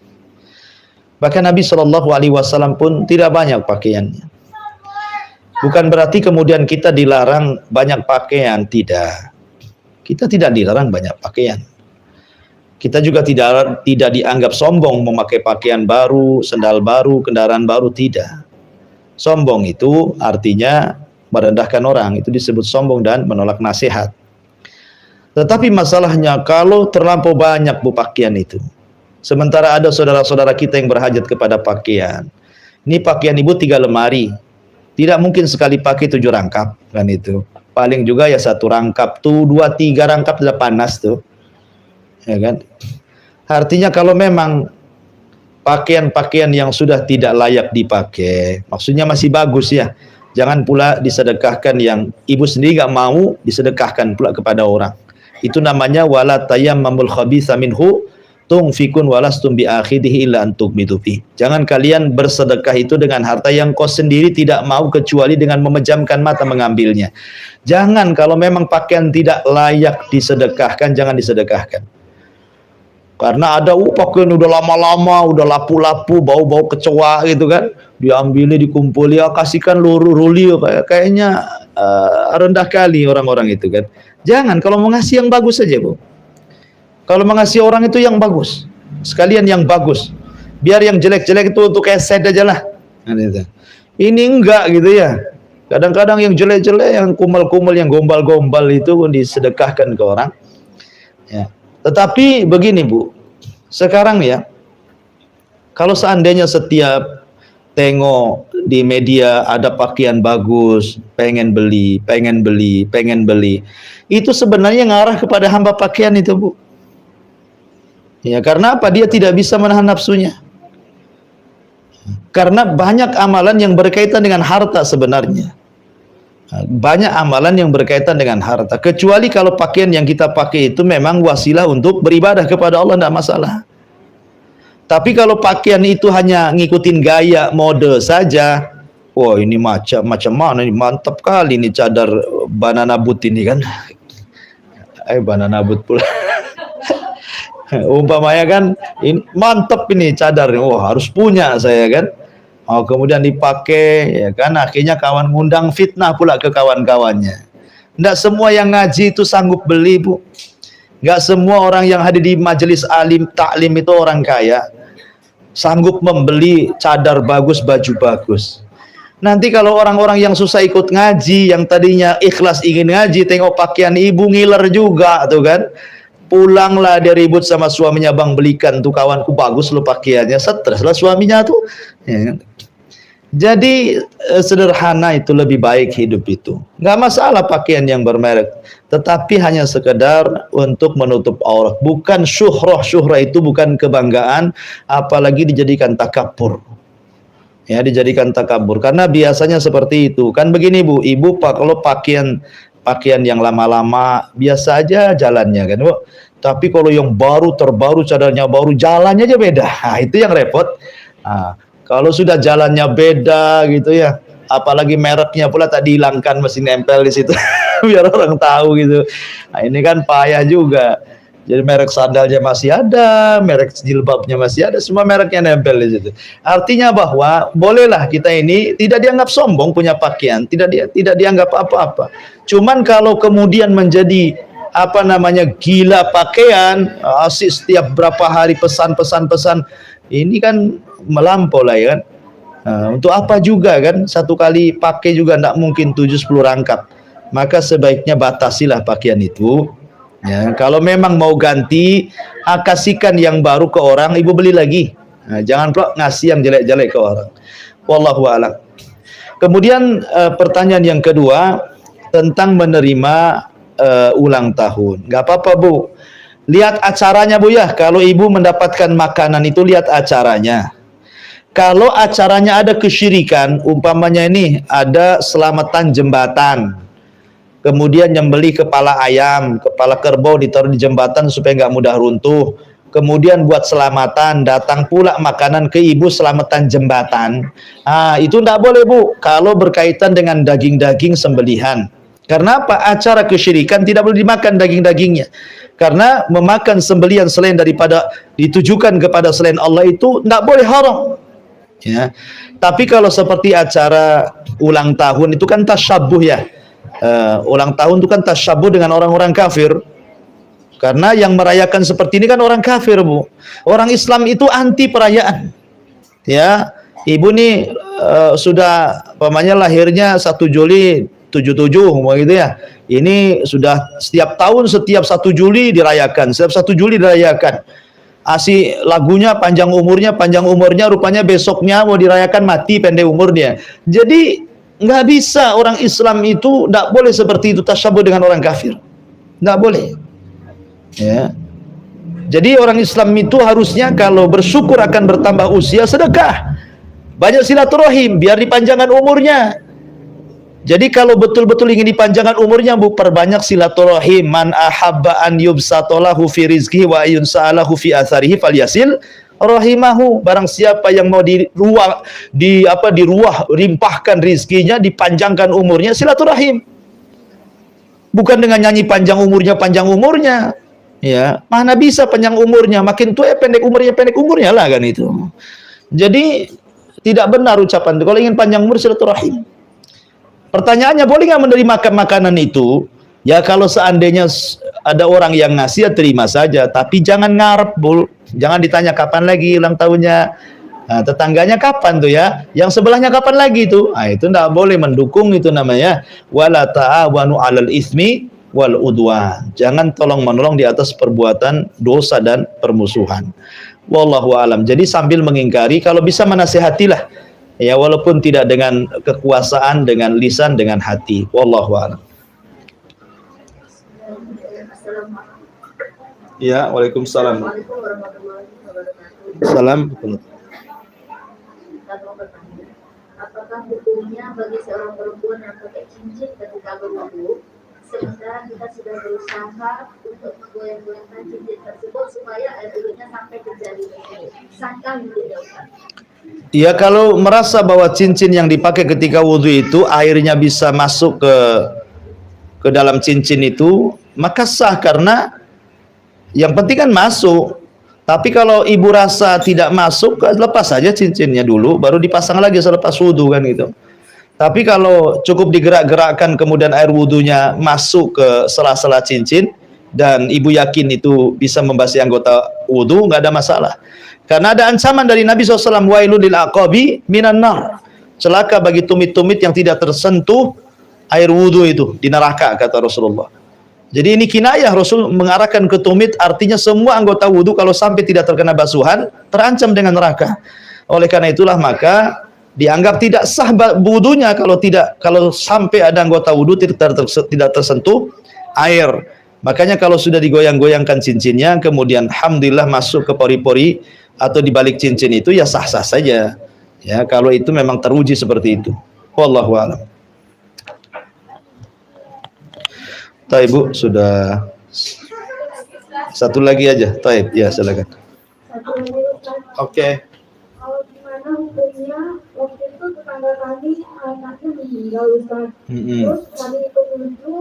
Bahkan Nabi SAW pun tidak banyak pakaiannya. Bukan berarti kemudian kita dilarang banyak pakaian, tidak. Kita tidak dilarang banyak pakaian. Kita juga tidak dianggap sombong memakai pakaian baru, sendal baru, kendaraan baru, tidak. Sombong itu artinya merendahkan orang, itu disebut sombong dan menolak nasihat. Tetapi masalahnya kalau terlampau banyak pakaian itu. Sementara ada saudara-saudara kita yang berhajat kepada pakaian. Ini pakaian ibu 3 lemari. Tidak mungkin sekali pakai 7 rangkap kan itu. Paling juga ya 1 rangkap tuh, 2-3 rangkap sudah panas tuh. Ya kan? Artinya kalau memang pakaian-pakaian yang sudah tidak layak dipakai, maksudnya masih bagus ya, jangan pula disedekahkan yang ibu sendiri gak mau disedekahkan pula kepada orang. Itu namanya wala tayammamul khabitha minhu tunfikun walastum bi akhidhi illa antum bidufi. Jangan kalian bersedekah itu dengan harta yang kau sendiri tidak mau kecuali dengan memejamkan mata mengambilnya. Jangan, kalau memang pakaian tidak layak disedekahkan, jangan disedekahkan. Karena ada pakaian udah lama-lama, udah lapu-lapu, bau-bau kecoa gitu kan, diambilnya, dikumpuli, ya kasihkan ruli, kayaknya rendah kali orang-orang itu kan. Jangan, kalau mau ngasih yang bagus saja Bu. Kalau mengasihi orang itu yang bagus, sekalian yang bagus. Biar yang jelek-jelek itu untuk eset aja lah. Ini enggak gitu ya. Kadang-kadang yang jelek-jelek, yang kumal-kumal, yang gombal-gombal itu pun disedekahkan ke orang. Ya. Tetapi begini Bu, sekarang ya, kalau seandainya setiap tengok di media ada pakaian bagus, pengen beli, itu sebenarnya ngarah kepada hamba pakaian itu Bu. Ya, karena apa? Dia tidak bisa menahan nafsunya. Karena banyak amalan yang berkaitan dengan harta sebenarnya. Banyak amalan yang berkaitan dengan harta. Kecuali kalau pakaian yang kita pakai itu memang wasilah untuk beribadah kepada Allah, tidak masalah. Tapi kalau pakaian itu hanya ngikutin gaya, mode saja, Wah ini macam mana ini, mantap kali ini cadar banana boot ini kan. Banana boot pula. Umpamanya kan ini mantap ini cadar, wah harus punya saya kan. Oh, kemudian dipakai ya kan, akhirnya kawan ngundang fitnah pula ke kawan-kawannya. Tidak semua yang ngaji itu sanggup beli, Bu. Nggak semua orang yang hadir di majelis alim taklim itu orang kaya, sanggup membeli cadar bagus, baju bagus. Nanti kalau orang-orang yang susah ikut ngaji, yang tadinya ikhlas ingin ngaji, tengok pakaian ibu ngiler juga tuh kan. Pulanglah dia ribut sama suaminya, bang belikan tuh kawanku bagus lo pakaiannya, stres lah suaminya tuh. Ya kan? Jadi sederhana itu lebih baik hidup itu. Nggak masalah pakaian yang bermerek, tetapi hanya sekedar untuk menutup aurat. Bukan syuhrah. Syuhrah itu bukan kebanggaan, apalagi dijadikan takabur. Ya, dijadikan takabur. Karena biasanya seperti itu. Kan begini Bu, Ibu kalau pakaian yang lama-lama biasa aja jalannya kan Bu. Tapi kalau yang baru, terbaru, cadarnya baru, jalannya aja beda. Nah, itu yang repot. Nah, kalau sudah jalannya beda gitu ya, apalagi mereknya pula tak dihilangkan, masih nempel di situ biar orang tahu gitu. Nah, ini kan payah juga. Jadi merek sandalnya masih ada, merek jilbabnya masih ada, semua mereknya nempel di situ. Artinya bahwa bolehlah kita ini tidak dianggap sombong punya pakaian, tidak dianggap apa-apa. Cuman kalau kemudian menjadi apa namanya gila pakaian, asik setiap berapa hari pesan, ini kan melampau lah ya kan. Untuk apa juga kan, satu kali pakai juga tidak mungkin 7-10 rangkap. Maka sebaiknya batasilah pakaian itu ya. Kalau memang mau ganti, kasihkan yang baru ke orang, ibu beli lagi. Nah, jangan pula ngasih yang jelek-jelek ke orang. Wallahu a'lam. Kemudian pertanyaan yang kedua tentang menerima ulang tahun. Gak apa-apa Bu, lihat acaranya Bu ya. Kalau ibu mendapatkan makanan itu lihat acaranya. Kalau acaranya ada kesyirikan, umpamanya ini ada selamatan jembatan, kemudian nyembeli kepala ayam, kepala kerbau ditaruh di jembatan supaya nggak mudah runtuh, kemudian buat selamatan, datang pula makanan ke ibu selamatan jembatan. Itu nggak boleh Bu, kalau berkaitan dengan daging-daging sembelihan. Karena apa? Acara kesyirikan tidak boleh dimakan daging-dagingnya. Karena memakan sembelihan selain daripada ditujukan kepada selain Allah itu tidak boleh, haram. Ya. Tapi kalau seperti acara ulang tahun itu kan tasyabuh ya. Ulang tahun itu kan tasyabuh dengan orang-orang kafir. Karena yang merayakan seperti ini kan orang kafir Bu. Orang Islam itu anti perayaan. Ya, ibu nih sudah pamannya lahirnya 1 Juli 77 gitu ya. Ini sudah setiap tahun setiap 1 Juli dirayakan, setiap 1 Juli dirayakan. Lagunya panjang umurnya, rupanya besoknya mau dirayakan mati pendek umurnya. Jadi nggak bisa, orang Islam itu nggak boleh seperti itu, tasyabuh dengan orang kafir, nggak boleh. Ya. Jadi orang Islam itu harusnya kalau bersyukur akan bertambah usia, sedekah, banyak silaturahim biar dipanjangkan umurnya. Jadi kalau betul-betul ingin dipanjangkan umurnya Bu, perbanyak silaturahim. Man ahabba an yubsatolahu fi rizqihi wa yunsa'alahu fi atharihi falyasil rahimahu. Barang siapa yang mau rimpahkan rizkinya, dipanjangkan umurnya, silaturahim. Bukan dengan nyanyi panjang umurnya. Ya, mana bisa panjang umurnya, makin tua ya pendek umurnya lah kan itu. Jadi tidak benar ucapan itu. Kalau ingin panjang umur, silaturahim. Pertanyaannya, boleh nggak menerima makanan itu? Ya kalau seandainya ada orang yang ngasih, ya terima saja. Tapi jangan ngarep Bu. Jangan ditanya kapan lagi ulang tahunnya. Tetangganya kapan tuh ya? Yang sebelahnya kapan lagi tuh? Itu nggak boleh mendukung, itu namanya wala ta'awanu 'alal itsmi wal udwan. Jangan tolong menolong di atas perbuatan dosa dan permusuhan. Wallahu alam. Jadi sambil mengingkari, kalau bisa menasihatilah. Ya walaupun tidak dengan kekuasaan, dengan lisan, dengan hati. Wallahu a'lam. Ya, waalaikumsalam. Salam. Apakah hukumnya bagi seorang perempuan yang pakai cincin ketika berwudu, sementara kita sudah berusaha untuk menggoyang-goyangkan cincin tersebut supaya air wudhunya sampai ke jari tersebut? Sangkal gitu ya Ustaz? Ya kalau merasa bahwa cincin yang dipakai ketika wudhu itu airnya bisa masuk ke dalam cincin itu, maka sah, karena yang penting kan masuk. Tapi kalau ibu rasa tidak masuk, lepas saja cincinnya dulu, baru dipasang lagi selepas wudhu kan gitu. Tapi kalau cukup digerak-gerakkan kemudian air wudhunya masuk ke sela-sela cincin dan ibu yakin itu bisa membasahi anggota wudhu, nggak ada masalah. Karena ada ancaman dari Nabi SAW, wailul lil aqabi minan nar. Celaka bagi tumit-tumit yang tidak tersentuh air wudhu itu di neraka, kata Rasulullah. Jadi ini kinayah, Rasul mengarahkan ke tumit, artinya semua anggota wudhu kalau sampai tidak terkena basuhan terancam dengan neraka. Oleh karena itulah maka dianggap tidak sah wudhunya kalau sampai ada anggota wudhu tidak tersentuh air. Makanya kalau sudah digoyang-goyangkan cincinnya, kemudian alhamdulillah masuk ke pori-pori atau di balik cincin itu, ya sah-sah saja. Ya, kalau itu memang teruji seperti itu. Wallahu a'lam. Taib Bu, sudah satu lagi aja. Taib, ya silakan. Oke. Kalau gimana hukumnya waktu itu tetangga kami anaknya meninggal, Ustaz. Terus kami ikut menuju,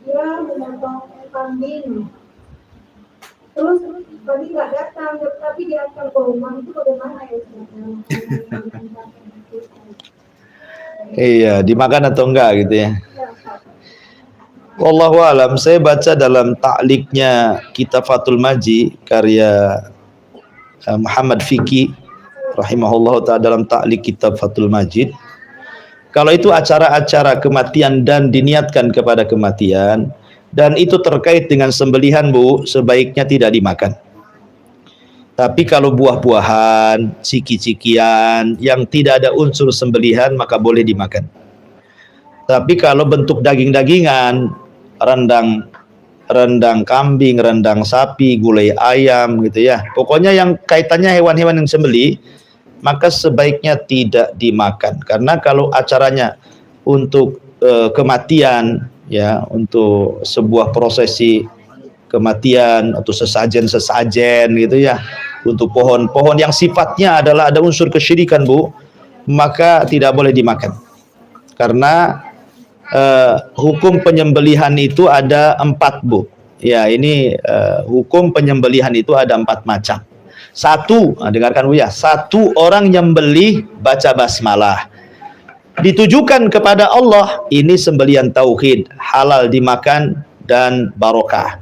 dia memotong kambing. Terus kami nggak datang, tapi diantar ke rumah, itu bagaimana ya Ustaz? Iya, dimakan atau enggak gitu ya. Wallahu alam. Saya baca dalam ta'liqnya kitab Fathul Majid karya Muhammad Fiqi rahimahullah ta'ala, dalam ta'liq kitab Fathul Majid, kalau itu acara-acara kematian dan diniatkan kepada kematian dan itu terkait dengan sembelihan, Bu, sebaiknya tidak dimakan. Tapi kalau buah-buahan, ciki-cikian yang tidak ada unsur sembelihan, maka boleh dimakan. Tapi kalau bentuk daging-dagingan, rendang kambing, rendang sapi, gulai ayam gitu ya, pokoknya yang kaitannya hewan-hewan yang sembelih, maka sebaiknya tidak dimakan. Karena kalau acaranya untuk kematian, ya, untuk sebuah prosesi kematian atau sesajen gitu ya, untuk pohon-pohon yang sifatnya adalah ada unsur kesyirikan, Bu, maka tidak boleh dimakan. Karena hukum penyembelihan itu ada 4, Bu. Ya, ini hukum penyembelihan itu ada 4 macam. Satu, dengarkan Bu ya, satu orang nyembelih baca basmalah, ditujukan kepada Allah, ini sembelihan tauhid, halal dimakan dan barokah.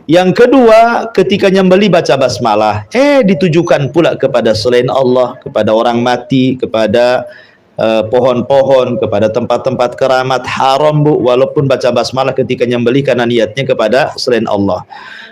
Yang kedua, ketika nyembelih baca basmalah, ditujukan pula kepada selain Allah, kepada orang mati, kepada pohon-pohon, kepada tempat-tempat keramat, haram, Bu, walaupun baca basmalah ketika nyembelih karena niatnya kepada selain Allah.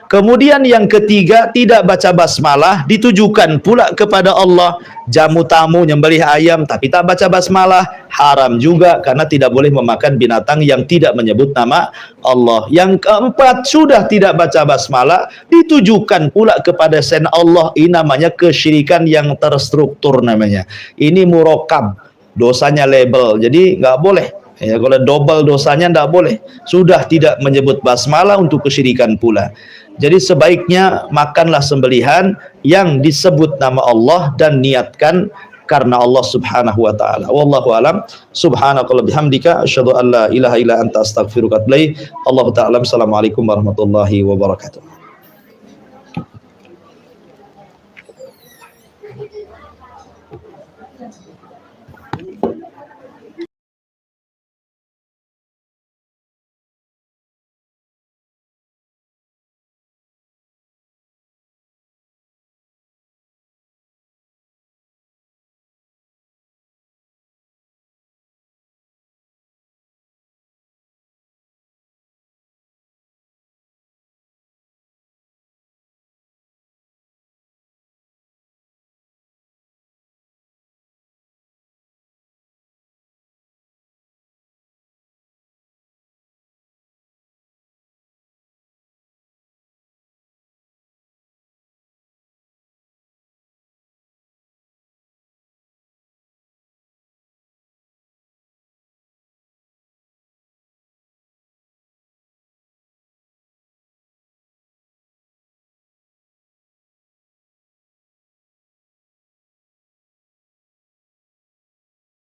Kemudian yang ketiga, tidak baca basmalah, ditujukan pula kepada Allah, jamu tamu nyembelih ayam tapi tak baca basmalah, haram juga karena tidak boleh memakan binatang yang tidak menyebut nama Allah. Yang keempat, sudah tidak baca basmalah, ditujukan pula kepada selain Allah, ini namanya kesyirikan yang terstruktur namanya. Ini murokab, dosanya label, jadi nggak boleh. Ya, kalau double dosanya nggak boleh. Sudah tidak menyebut basmalah untuk kesyirikan pula. Jadi sebaiknya makanlah sembelihan yang disebut nama Allah dan niatkan karena Allah Subhanahu wa taala. Wallahu alam. Subhanakallah bihamdika asyhadu an la ilaha illa anta astaghfiruka wa atubu ilaik. Allahu ta'ala. Assalamualaikum warahmatullahi wabarakatuh.